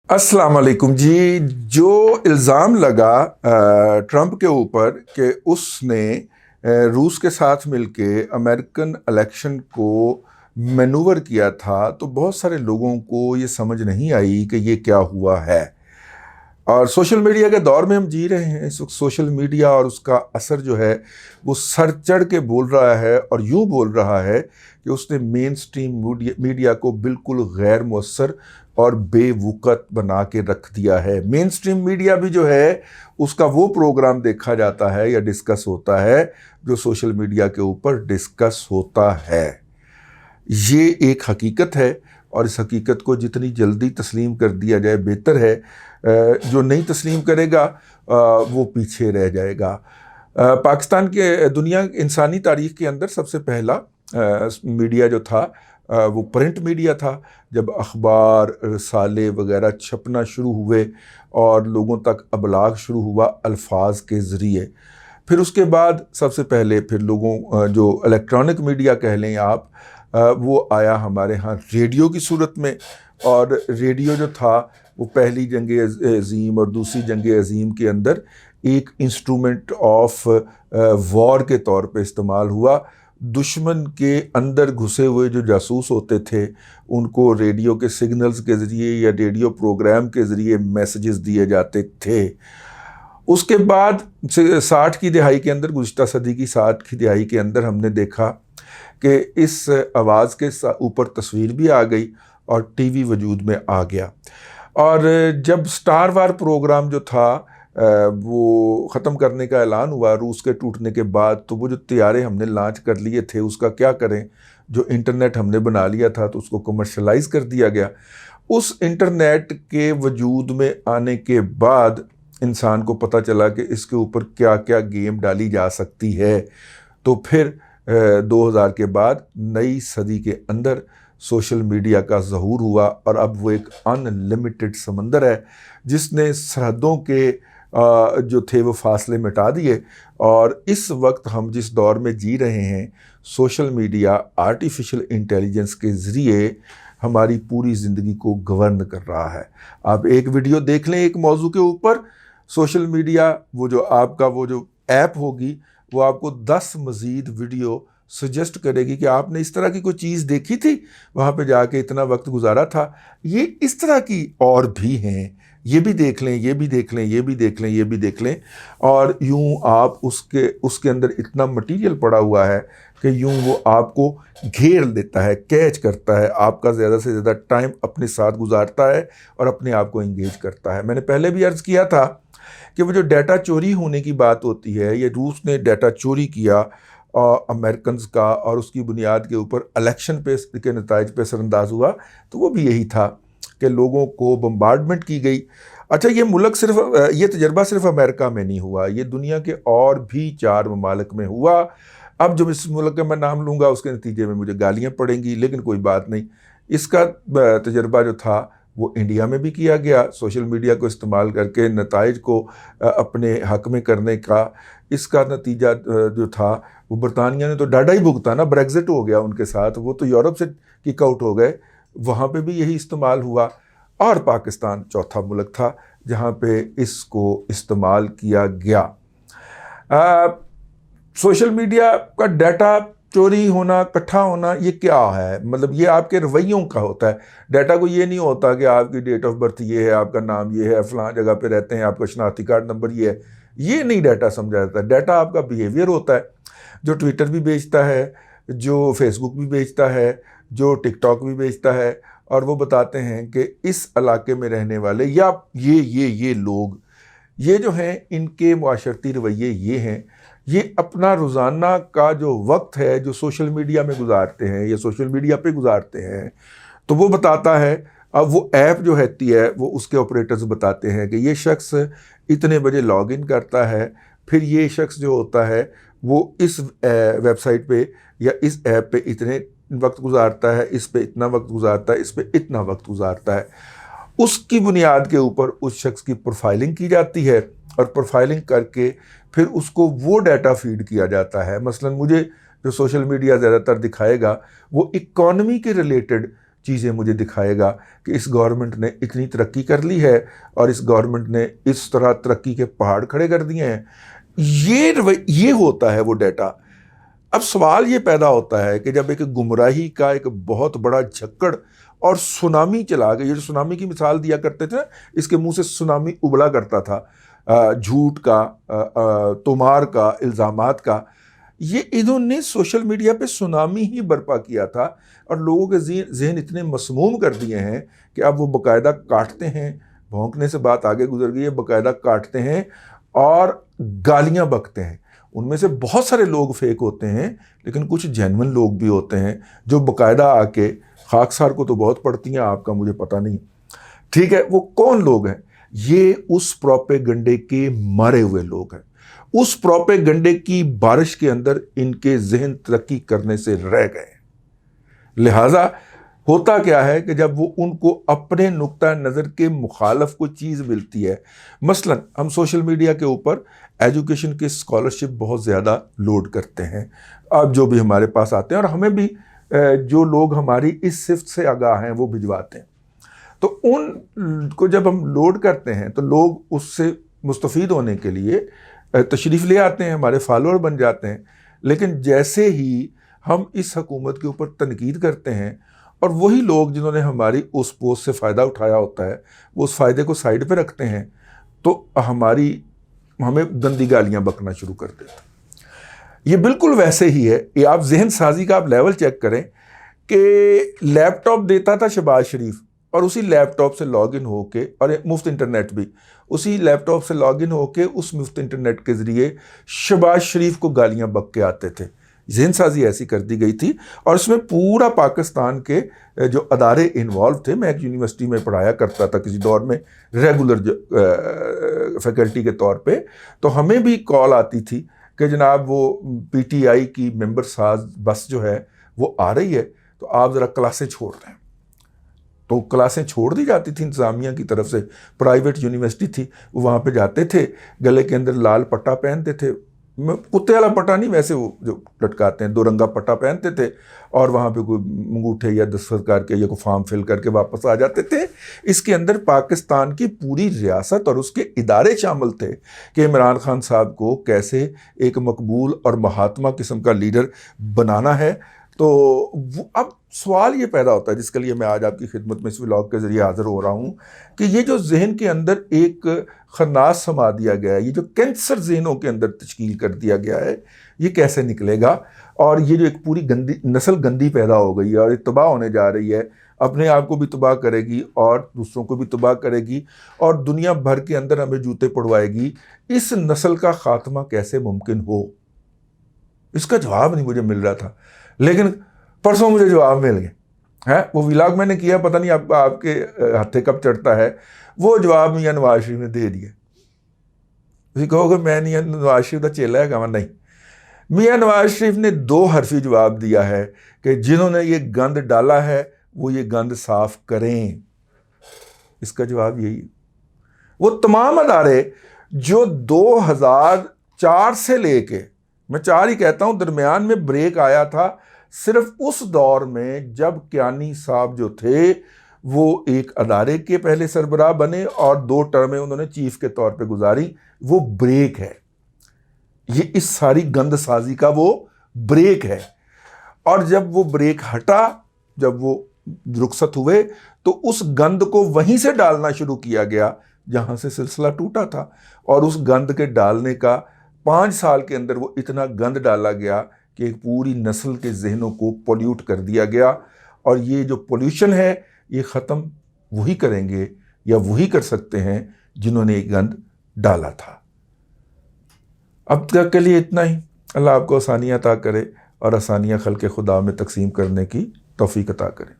अस्सलाम वालेकुम जी। जो इल्ज़ाम लगा ट्रंप के ऊपर कि उसने रूस के साथ मिलके अमेरिकन इलेक्शन को मैनूवर किया था, तो बहुत सारे लोगों को ये समझ नहीं आई कि ये क्या हुआ है। और सोशल मीडिया के दौर में हम जी रहे हैं। इस वक्त सोशल मीडिया और उसका असर जो है वो सर चढ़ के बोल रहा है और यूँ बोल रहा है कि उसने मेन स्ट्रीम मीडिया को बिल्कुल गैर मुअस्सर और बेवकूफ़ बना के रख दिया है। मेन स्ट्रीम मीडिया भी जो है उसका वो प्रोग्राम देखा जाता है या डिस्कस होता है जो सोशल मीडिया के ऊपर डिस्कस होता है। ये एक हकीकत है और इस हकीकत को जितनी जल्दी तस्लीम कर दिया जाए बेहतर है। जो नहीं तस्लीम करेगा वो पीछे रह जाएगा। पाकिस्तान के दुनिया इंसानी तारीख़ के अंदर सबसे पहला मीडिया जो था वो प्रिंट मीडिया था। जब अखबार रसाले वगैरह छपना शुरू हुए और लोगों तक अबलाग शुरू हुआ अल्फाज के ज़रिए, फिर उसके बाद सबसे पहले फिर लोगों जो इलेक्ट्रॉनिक मीडिया कह लें आप, वो आया हमारे यहाँ रेडियो की सूरत में। और रेडियो जो था वो पहली जंग अज़ीम और दूसरी जंग अज़ीम के अंदर एक इंस्ट्रूमेंट ऑफ वॉर के तौर पे इस्तेमाल हुआ। दुश्मन के अंदर घुसे हुए जो जासूस होते थे उनको रेडियो के सिग्नल्स के ज़रिए या रेडियो प्रोग्राम के ज़रिए मैसेजेस दिए जाते थे। उसके बाद 60 की दिहाई के अंदर, गुज़िश्ता सदी की 60 की दिहाई के अंदर हमने देखा कि इस आवाज़ के ऊपर तस्वीर भी आ गई और टीवी वजूद में आ गया। और जब स्टार वार प्रोग्राम जो था वो ख़त्म करने का ऐलान हुआ रूस के टूटने के बाद, तो वो जो तैयारे हमने लॉन्च कर लिए थे उसका क्या करें। जो इंटरनेट हमने बना लिया था तो उसको कमर्शलाइज़ कर दिया गया। उस इंटरनेट के वजूद में आने के बाद इंसान को पता चला कि इसके ऊपर क्या क्या गेम डाली जा सकती है। तो फिर 2000 के बाद नई सदी के अंदर सोशल मीडिया का ज़हूर हुआ और अब वो एक अनलिमिटेड समंदर है जिसने सरहदों के जो थे वो फासले मिटा दिए। और इस वक्त हम जिस दौर में जी रहे हैं, सोशल मीडिया आर्टिफिशियल इंटेलिजेंस के ज़रिए हमारी पूरी ज़िंदगी को गवर्न कर रहा है। आप एक वीडियो देख लें एक मौजू के ऊपर, सोशल मीडिया वो जो ऐप होगी वो आपको 10 मज़ीद वीडियो सजेस्ट करेगी कि आपने इस तरह की कोई चीज़ देखी थी, वहाँ पे जाके इतना वक्त गुजारा था, ये इस तरह की और भी हैं, ये भी देख लें, ये भी देख लें, ये भी देख लें, ये भी देख लें। और यूँ आप उसके अंदर इतना मटीरियल पड़ा हुआ है कि यूँ वो आपको घेर लेता है, कैच करता है, आपका ज़्यादा से ज़्यादा टाइम अपने साथ गुजारता है और अपने आप को इंगेज करता है। मैंने पहले भी अर्ज़ किया था कि वो जो डाटा चोरी होने की बात होती है, ये रूस ने डाटा चोरी किया अमेरिकन का और उसकी बुनियाद के ऊपर इलेक्शन पे के नताइज पे असरअंदाज हुआ, तो वो भी यही था कि लोगों को बम्बार्डमेंट की गई। अच्छा, ये तजर्बा सिर्फ अमेरिका में नहीं हुआ, ये दुनिया के और भी 4 ममालिक में हुआ। अब जब इस मुल्क का मैं नाम लूँगा उसके नतीजे में मुझे गालियाँ पड़ेंगी, लेकिन कोई बात नहीं। इसका तजर्बा जो था वो इंडिया में भी किया गया, सोशल मीडिया को इस्तेमाल करके नताइज को अपने हक में करने का। इसका नतीजा जो था वो बरतानिया ने तो डाढ़ा ही भुगता ना, ब्रेग्जिट हो गया उनके साथ, वो तो यूरोप से किक आउट हो गए, वहाँ पे भी यही इस्तेमाल हुआ। और पाकिस्तान चौथा मुल्क था जहाँ पे इसको इस्तेमाल किया गया। सोशल मीडिया का डाटा चोरी होना, इकट्ठा होना, ये क्या है? मतलब ये आपके रवैयों का होता है। डाटा को ये नहीं होता कि आपकी डेट ऑफ बर्थ ये है, आपका नाम ये है, फ़लाँ जगह पे रहते हैं, आपका शनाख्ती कार्ड नंबर ये है, ये नहीं डाटा समझा जाता। डाटा आपका बिहेवियर होता है। जो ट्विटर भी बेचता है, जो फेसबुक भी बेचता है, जो टिकटॉक भी बेचता है, और वो बताते हैं कि इस इलाके में रहने वाले या ये लोग, ये जो हैं इनके मुआशरती रवैये ये हैं, ये अपना रोज़ाना का जो वक्त है जो सोशल मीडिया में गुजारते हैं या सोशल मीडिया पे गुजारते हैं, तो वो बताता है। अब वो ऐप जो रहती है वो उसके ऑपरेटर्स बताते हैं कि ये शख्स इतने बजे लॉग इन करता है, फिर ये शख्स जो होता है वो इस वेबसाइट पे या इस ऐप पे इतने वक्त गुजारता है, इस पे इतना वक्त गुजारता है, इस पे इतना वक्त गुजारता है। उसकी बुनियाद के ऊपर उस शख्स की प्रोफाइलिंग की जाती है और प्रोफाइलिंग करके फिर उसको वो डाटा फीड किया जाता है। मसलन मुझे जो सोशल मीडिया ज़्यादातर दिखाएगा वो इकॉनमी के रिलेटेड چیزیں مجھے دکھائے گا کہ اس گورنمنٹ نے اتنی ترقی کر لی ہے اور اس گورنمنٹ نے اس طرح ترقی کے پہاڑ کھڑے کر دیے ہیں. یہ ہوتا ہے وہ ڈیٹا. اب سوال یہ پیدا ہوتا ہے کہ جب ایک گمراہی کا ایک بہت بڑا جھکڑ اور سونامی چلا گیا، یہ جو سونامی کی مثال دیا کرتے تھے نا، اس کے منہ سے سونامی ابلا کرتا تھا، جھوٹ کا، تمار کا، الزامات کا، یہ انہوں نے سوشل میڈیا پہ سونامی ہی برپا کیا تھا اور لوگوں کے ذہن اتنے مسموم کر دیے ہیں کہ اب وہ باقاعدہ کاٹتے ہیں. بھونکنے سے بات آگے گزر گئی ہے، باقاعدہ کاٹتے ہیں اور گالیاں بکتے ہیں. ان میں سے بہت سارے لوگ فیک ہوتے ہیں لیکن کچھ جینون لوگ بھی ہوتے ہیں جو باقاعدہ آ کے، خاکسار کو تو بہت پڑتی ہیں آپ کا، مجھے پتہ نہیں، ٹھیک ہے، وہ کون لوگ ہیں؟ یہ اس پروپیگنڈے کے مارے ہوئے لوگ ہیں. اس پروپیگنڈے کی بارش کے اندر ان کے ذہن ترقی کرنے سے رہ گئے. لہٰذا ہوتا کیا ہے کہ جب وہ ان کو اپنے نقطہ نظر کے مخالف کوئی چیز ملتی ہے، مثلا ہم سوشل میڈیا کے اوپر ایجوکیشن کی اسکالرشپ بہت زیادہ لوڈ کرتے ہیں، اب جو بھی ہمارے پاس آتے ہیں، اور ہمیں بھی جو لوگ ہماری اس صفت سے آگاہ ہیں وہ بھجواتے ہیں. تو ان کو جب ہم لوڈ کرتے ہیں تو لوگ اس سے مستفید ہونے کے لیے تشریف لے آتے ہیں، ہمارے فالوور بن جاتے ہیں. لیکن جیسے ہی ہم اس حکومت کے اوپر تنقید کرتے ہیں اور وہی لوگ جنہوں نے ہماری اس پوسٹ سے فائدہ اٹھایا ہوتا ہے وہ اس فائدے کو سائڈ پہ رکھتے ہیں تو ہمیں گندی گالیاں بکنا شروع کر دیتے ہیں. یہ بالکل ویسے ہی ہے. یہ آپ ذہن سازی کا آپ لیول چیک کریں کہ لیپ ٹاپ دیتا تھا شہباز شریف، اور اسی لیپ ٹاپ سے لاگ ان ہو کے، اور مفت انٹرنیٹ بھی، اسی لیپ ٹاپ سے لاگ ان ہو کے اس مفت انٹرنیٹ کے ذریعے شہباز شریف کو گالیاں بک کے آتے تھے. ذہن سازی ایسی کر دی گئی تھی اور اس میں پورا پاکستان کے جو ادارے انوالو تھے. میں ایک یونیورسٹی میں پڑھایا کرتا تھا کسی دور میں ریگولر فیکلٹی کے طور پہ، تو ہمیں بھی کال آتی تھی کہ جناب وہ پی ٹی آئی کی ممبر ساز بس جو ہے وہ آ رہی ہے تو آپ ذرا کلاسیں چھوڑ دیں. تو کلاسیں چھوڑ دی جاتی تھیں انتظامیہ کی طرف سے. پرائیویٹ یونیورسٹی تھی، وہ وہاں پہ جاتے تھے، گلے کے اندر لال پٹا پہنتے تھے، کتے والا پٹا نہیں، ویسے وہ جو لٹکاتے ہیں 2 رنگا پٹا پہنتے تھے، اور وہاں پہ کوئی انگوٹھے یا دستخط کر کے یا کوئی فارم فل کر کے واپس آ جاتے تھے. اس کے اندر پاکستان کی پوری ریاست اور اس کے ادارے شامل تھے کہ عمران خان صاحب کو کیسے ایک مقبول اور مہاتما قسم کا لیڈر بنانا ہے. تو اب سوال یہ پیدا ہوتا ہے جس کے لیے میں آج آپ کی خدمت میں اس ولاگ کے ذریعے حاضر ہو رہا ہوں کہ یہ جو ذہن کے اندر ایک خناس سما دیا گیا ہے، یہ جو کینسر ذہنوں کے اندر تشکیل کر دیا گیا ہے، یہ کیسے نکلے گا؟ اور یہ جو ایک پوری نسل گندی پیدا ہو گئی ہے اور تباہ ہونے جا رہی ہے، اپنے آپ کو بھی تباہ کرے گی اور دوسروں کو بھی تباہ کرے گی اور دنیا بھر کے اندر ہمیں جوتے پڑوائے گی. اس نسل کا خاتمہ کیسے ممکن ہو؟ اس کا جواب نہیں مجھے مل رہا تھا، لیکن پرسوں مجھے جواب مل گیا ہے. وہ ولاگ میں نے کیا، پتہ نہیں آپ کے ہاتھے کب چڑھتا ہے. وہ جواب میاں نواز شریف نے دے دیا. تھی کہو کہ میں نہیں نواز شریف کا چیلا ہے کہاں؟ نہیں، میاں نواز شریف نے 2 حرفی جواب دیا ہے کہ جنہوں نے یہ گند ڈالا ہے وہ یہ گند صاف کریں. اس کا جواب یہی ہے. وہ تمام ادارے جو 2004 سے لے کے، میں 4 ہی کہتا ہوں، درمیان میں بریک آیا تھا صرف اس دور میں جب کیانی صاحب جو تھے وہ ایک ادارے کے پہلے سربراہ بنے اور 2 ٹرمیں انہوں نے چیف کے طور پہ گزاری. وہ بریک ہے، یہ اس ساری گند سازی کا وہ بریک ہے. اور جب وہ بریک ہٹا، جب وہ رخصت ہوئے، تو اس گند کو وہیں سے ڈالنا شروع کیا گیا جہاں سے سلسلہ ٹوٹا تھا. اور اس گند کے ڈالنے کا 5 سال کے اندر وہ اتنا گند ڈالا گیا کہ ایک پوری نسل کے ذہنوں کو پولیوٹ کر دیا گیا. اور یہ جو پولیوشن ہے یہ ختم وہی کریں گے یا وہی کر سکتے ہیں جنہوں نے یہ گند ڈالا تھا. اب تک کے لیے اتنا ہی. اللہ آپ کو آسانیاں عطا کرے اور آسانیاں خلق خدا میں تقسیم کرنے کی توفیق عطا کرے.